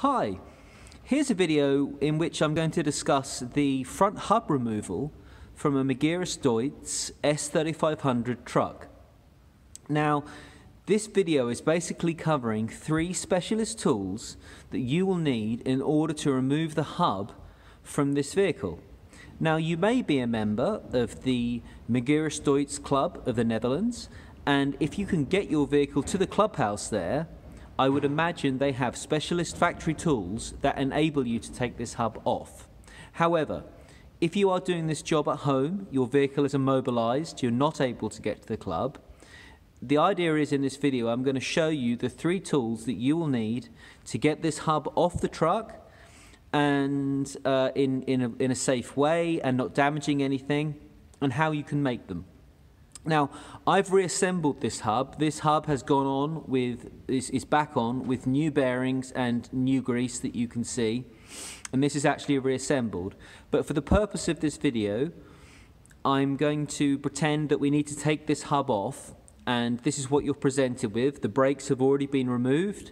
Hi, here's a video in which I'm going to discuss the front hub removal from a Magirus S3500 truck. Now, this video is basically covering 3 specialist tools that you will need in order to remove the hub from this vehicle. Now, you may be a member of the Magirus Club of the Netherlands, and if you can get your vehicle to the clubhouse there, I would imagine they have specialist factory tools that enable you to take this hub off. However, if you are doing this job at home, your vehicle is immobilized, you're not able to get to the club, the idea is in this video I'm going to show you the 3 tools that you will need to get this hub off the truck and in a safe way and not damaging anything, and how you can make them. Now, I've reassembled this hub. This hub has gone on with, is back on with new bearings and new grease that you can see. And this is actually reassembled. But for the purpose of this video, I'm going to pretend that we need to take this hub off. And this is what you're presented with. The brakes have already been removed.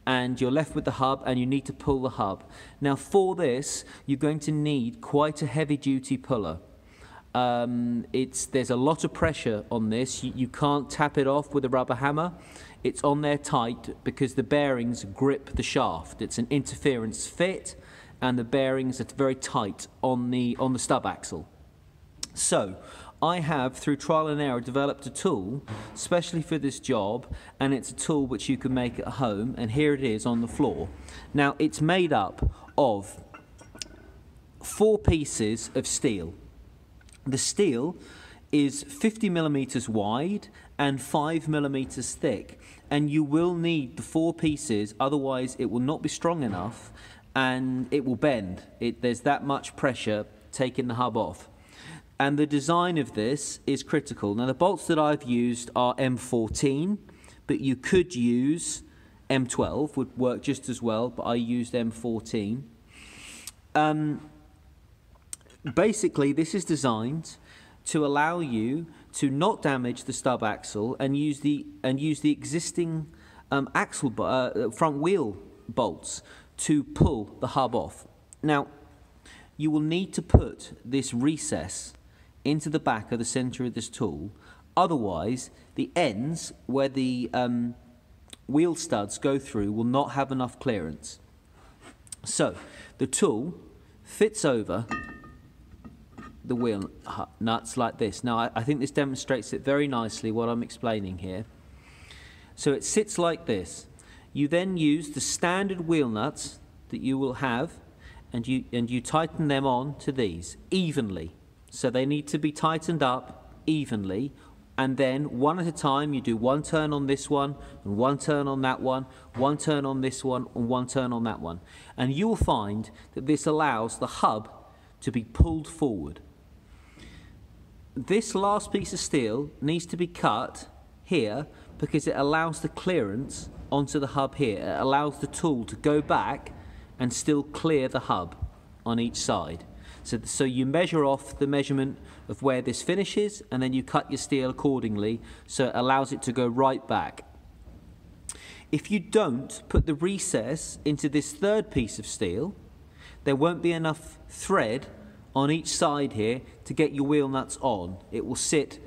And you're left with the hub, and you need to pull the hub. Now, for this, you're going to need quite a heavy-duty puller. There's a lot of pressure on this. You can't tap it off with a rubber hammer. It's on there tight because the bearings grip the shaft. It's an interference fit, and the bearings are very tight on the stub axle. So I have, through trial and error, developed a tool specially for this job, and it's a tool which you can make at home, and here it is on the floor. Now, it's made up of 4 pieces of steel. The steel is 50 millimeters wide and 5 millimeters thick, and you will need the 4 pieces, otherwise it will not be strong enough and it will bend. There's that much pressure taking the hub off. And the design of this is critical. Now, the bolts that I've used are M14, but you could use M12, would work just as well, but I used M14. Basically, this is designed to allow you to not damage the stub axle and use the existing front wheel bolts to pull the hub off. Now, you will need to put this recess into the back of the center of this tool. Otherwise, the ends where the wheel studs go through will not have enough clearance. So, the tool fits over the wheel nuts like this. Now, I think this demonstrates it very nicely, what I'm explaining here. So it sits like this. You then use the standard wheel nuts that you will have, and you tighten them on to these evenly. So they need to be tightened up evenly, and then one at a time you do 1 turn on this one, and 1 turn on that one, 1 turn on this one, and 1 turn on that one. And you will find that this allows the hub to be pulled forward. This last piece of steel needs to be cut here because it allows the clearance onto the hub here. It allows the tool to go back and still clear the hub on each side. So you measure off the measurement of where this finishes, and then you cut your steel accordingly so it allows it to go right back. If you don't put the recess into this 3rd piece of steel, there won't be enough thread on each side here to get your wheel nuts on. It will sit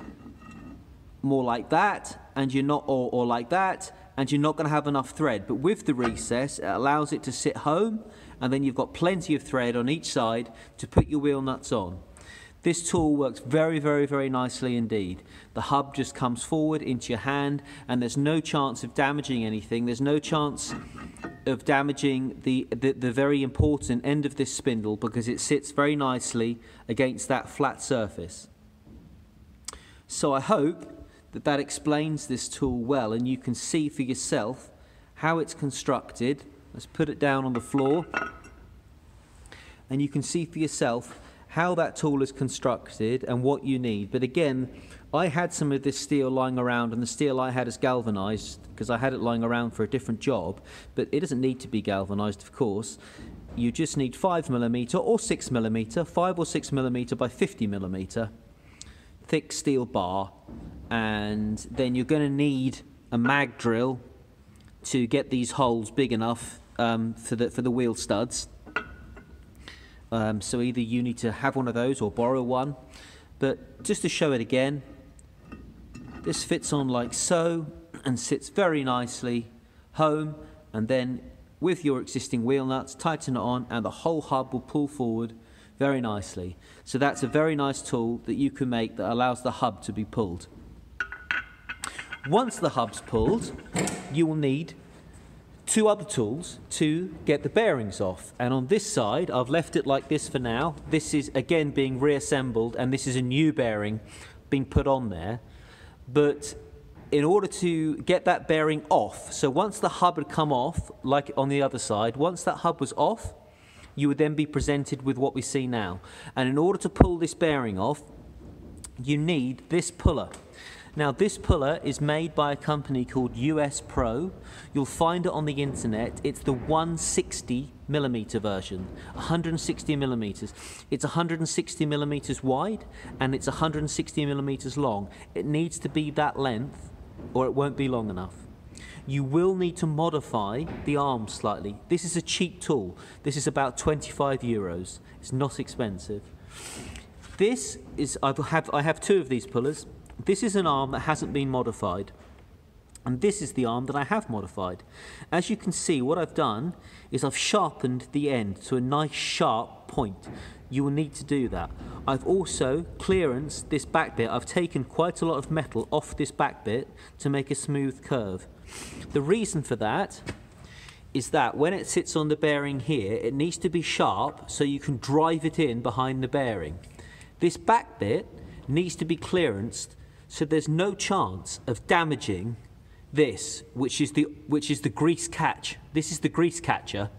more like that, and you're not, or like that, and you're not going to have enough thread. But with the recess, it allows it to sit home, and then you've got plenty of thread on each side to put your wheel nuts on. This tool works very, very, very nicely indeed. The hub just comes forward into your hand, and there's no chance of damaging anything. There's no chance of damaging the very important end of this spindle because it sits very nicely against that flat surface. So I hope that that explains this tool well, and you can see for yourself how it's constructed. Let's put it down on the floor, and you can see for yourself how that tool is constructed and what you need. But again, I had some of this steel lying around, and the steel I had is galvanized because I had it lying around for a different job, but it doesn't need to be galvanized, of course. You just need 5 millimeter or 6 millimeter, 5 or 6 millimeter by 50 millimeter thick steel bar, and then you're going to need a mag drill to get these holes big enough for the wheel studs. So either you need to have one of those or borrow one. But just to show it again, this fits on like so and sits very nicely home, and then with your existing wheel nuts, tighten it on and the whole hub will pull forward very nicely. So that's a very nice tool that you can make that allows the hub to be pulled. Once the hub's pulled, you will need two other tools to get the bearings off. And on this side, I've left it like this for now. This is again being reassembled, and this is a new bearing being put on there. But in order to get that bearing off, so once the hub had come off, like on the other side, once that hub was off, you would then be presented with what we see now. And in order to pull this bearing off, you need this puller. Now this puller is made by a company called US Pro. You'll find it on the internet. It's the 160mm version, 160 millimeters. It's 160 millimeters wide and it's 160 millimeters long. It needs to be that length or it won't be long enough. You will need to modify the arm slightly. This is a cheap tool. This is about 25 euros. It's not expensive. This is, I have two of these pullers. This is an arm that hasn't been modified, and this is the arm that I have modified. As you can see, what I've done is I've sharpened the end to a nice sharp point. You will need to do that. I've also clearanced this back bit. I've taken quite a lot of metal off this back bit to make a smooth curve. The reason for that is that when it sits on the bearing here, it needs to be sharp so you can drive it in behind the bearing. This back bit needs to be clearanced so there's no chance of damaging this, which is the grease catch. This is the grease catcher,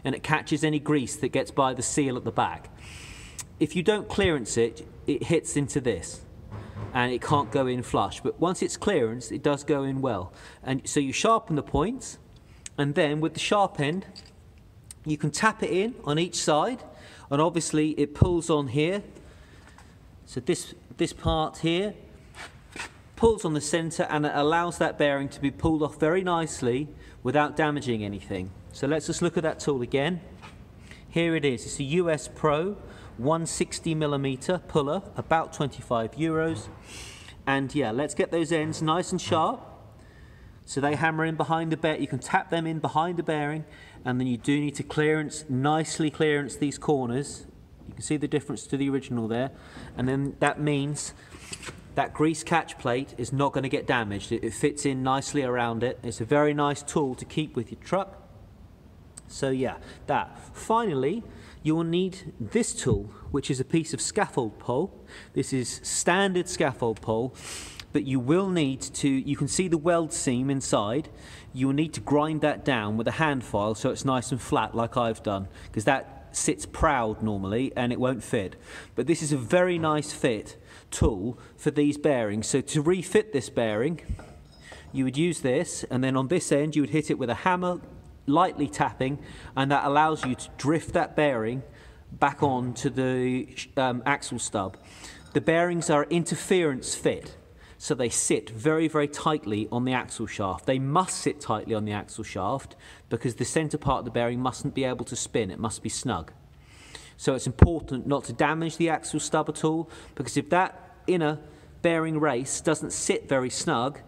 and it catches any grease that gets by the seal at the back. If you don't clearance it, it hits into this, and it can't go in flush. But once it's clearanced, it does go in well. And so you sharpen the points, and then with the sharp end, you can tap it in on each side, and obviously it pulls on here. So this part here pulls on the center, and it allows that bearing to be pulled off very nicely without damaging anything. So let's just look at that tool again. Here it is. It's a US Pro 160mm puller, about 25 euros. And yeah, let's get those ends nice and sharp. So they hammer in behind the bearing. You can tap them in behind the bearing, and then you do need to nicely clearance these corners. You can see the difference to the original there, and then that means that grease catch plate is not going to get damaged. It fits in nicely around it. It's a very nice tool to keep with your truck. So yeah, that. Finally, you will need this tool, which is a piece of scaffold pole. This is standard scaffold pole, but you will need to, you can see the weld seam inside. You will need to grind that down with a hand file so it's nice and flat like I've done, because that sits proud normally and it won't fit. But this is a very nice fit tool for these bearings. So to refit this bearing, you would use this, and then on this end you would hit it with a hammer, lightly tapping, and that allows you to drift that bearing back on to the axle stub. The bearings are interference fit, so they sit very, very tightly on the axle shaft. They must sit tightly on the axle shaft because the center part of the bearing mustn't be able to spin. It must be snug. So it's important not to damage the axle stub at all, because if that inner bearing race doesn't sit very snug,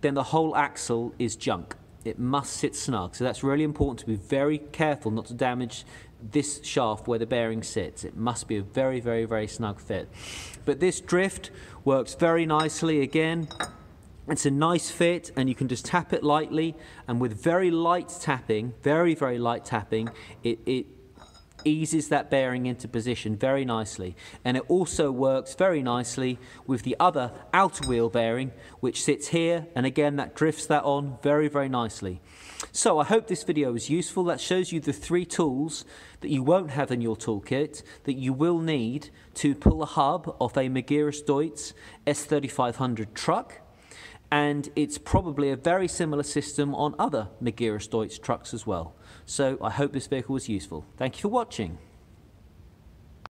then the whole axle is junk. It must sit snug. So that's really important to be very careful not to damage this shaft where the bearing sits. It must be a very, very, very snug fit. But this drift works very nicely again. It's a nice fit, and you can just tap it lightly, and with very light tapping, very, very light tapping, it eases that bearing into position very nicely. And it also works very nicely with the other outer wheel bearing, which sits here, and again that drifts that on very, very nicely. So I hope this video was useful. That shows you the 3 tools that you won't have in your toolkit that you will need to pull a hub off a Magirus S3500 truck. And it's probably a very similar system on other Magirus trucks as well. So I hope this vehicle was useful. Thank you for watching.